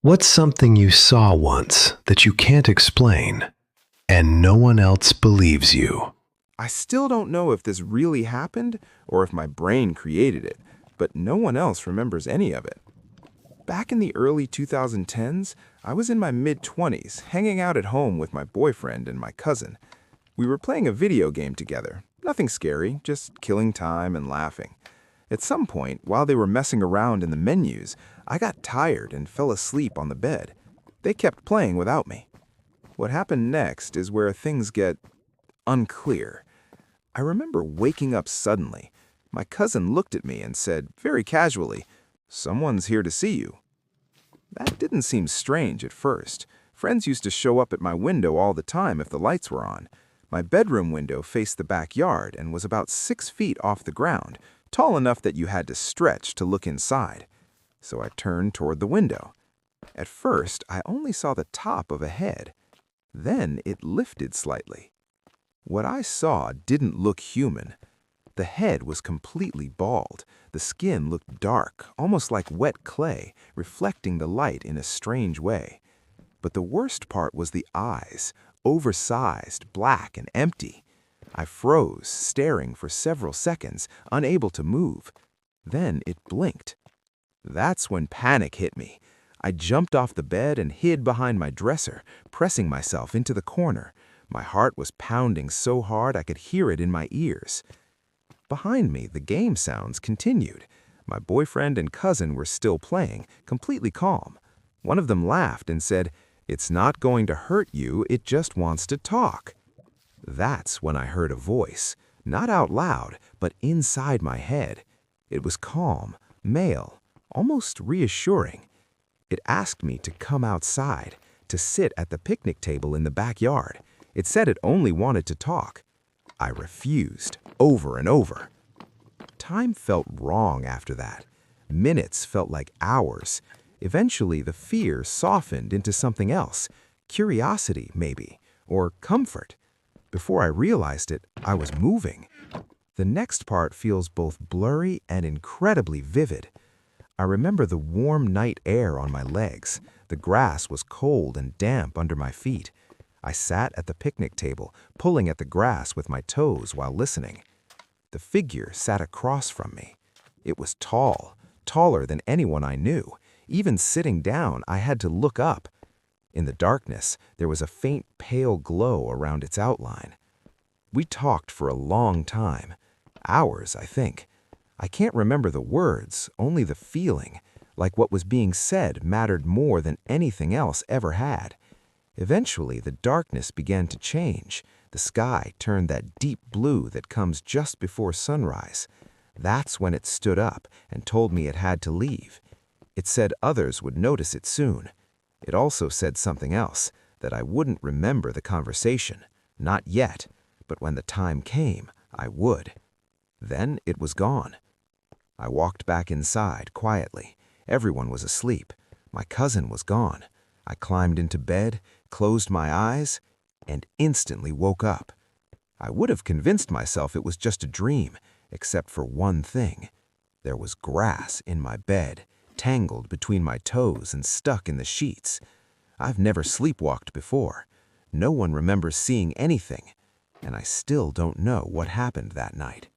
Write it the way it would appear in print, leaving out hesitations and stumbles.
What's something you saw once that you can't explain and no one else believes you? I still don't know if this really happened or if my brain created it, but no one else remembers any of it. Back in the early 2010s, I was in my mid-20s, hanging out at home with my boyfriend and my cousin. We were playing a video game together. Nothing scary, just killing time and laughing. At some point, while they were messing around in the menus, I got tired and fell asleep on the bed. They kept playing without me. What happened next is where things get unclear. I remember waking up suddenly. My cousin looked at me and said, very casually, "Someone's here to see you." That didn't seem strange at first. Friends used to show up at my window all the time if the lights were on. My bedroom window faced the backyard and was about 6 feet off the ground, tall enough that you had to stretch to look inside. So I turned toward the window. At first, I only saw the top of a head. Then it lifted slightly. What I saw didn't look human. The head was completely bald. The skin looked dark, almost like wet clay, reflecting the light in a strange way. But the worst part was the eyes, oversized, black, and empty. I froze, staring for several seconds, unable to move. Then it blinked. That's when panic hit me. I jumped off the bed and hid behind my dresser, pressing myself into the corner. My heart was pounding so hard I could hear it in my ears. Behind me, the game sounds continued. My boyfriend and cousin were still playing, completely calm. One of them laughed and said, "It's not going to hurt you, it just wants to talk." That's when I heard a voice, not out loud, but inside my head. It was calm, male, almost reassuring. It asked me to come outside, to sit at the picnic table in the backyard. It said it only wanted to talk. I refused, over and over. Time felt wrong after that. Minutes felt like hours. Eventually, the fear softened into something else. Curiosity, maybe, or comfort. Before I realized it, I was moving. The next part feels both blurry and incredibly vivid. I remember the warm night air on my legs. The grass was cold and damp under my feet. I sat at the picnic table, pulling at the grass with my toes while listening. The figure sat across from me. It was tall, taller than anyone I knew. Even sitting down, I had to look up. In the darkness, there was a faint pale glow around its outline. We talked for a long time. Hours, I think. I can't remember the words, only the feeling, like what was being said mattered more than anything else ever had. Eventually, the darkness began to change. The sky turned that deep blue that comes just before sunrise. That's when it stood up and told me it had to leave. It said others would notice it soon. It also said something else, that I wouldn't remember the conversation. Not yet, but when the time came, I would. Then it was gone. I walked back inside quietly. Everyone was asleep. My cousin was gone. I climbed into bed, closed my eyes, and instantly woke up. I would have convinced myself it was just a dream, except for one thing. There was grass in my bed, tangled between my toes and stuck in the sheets. I've never sleepwalked before. No one remembers seeing anything, and I still don't know what happened that night.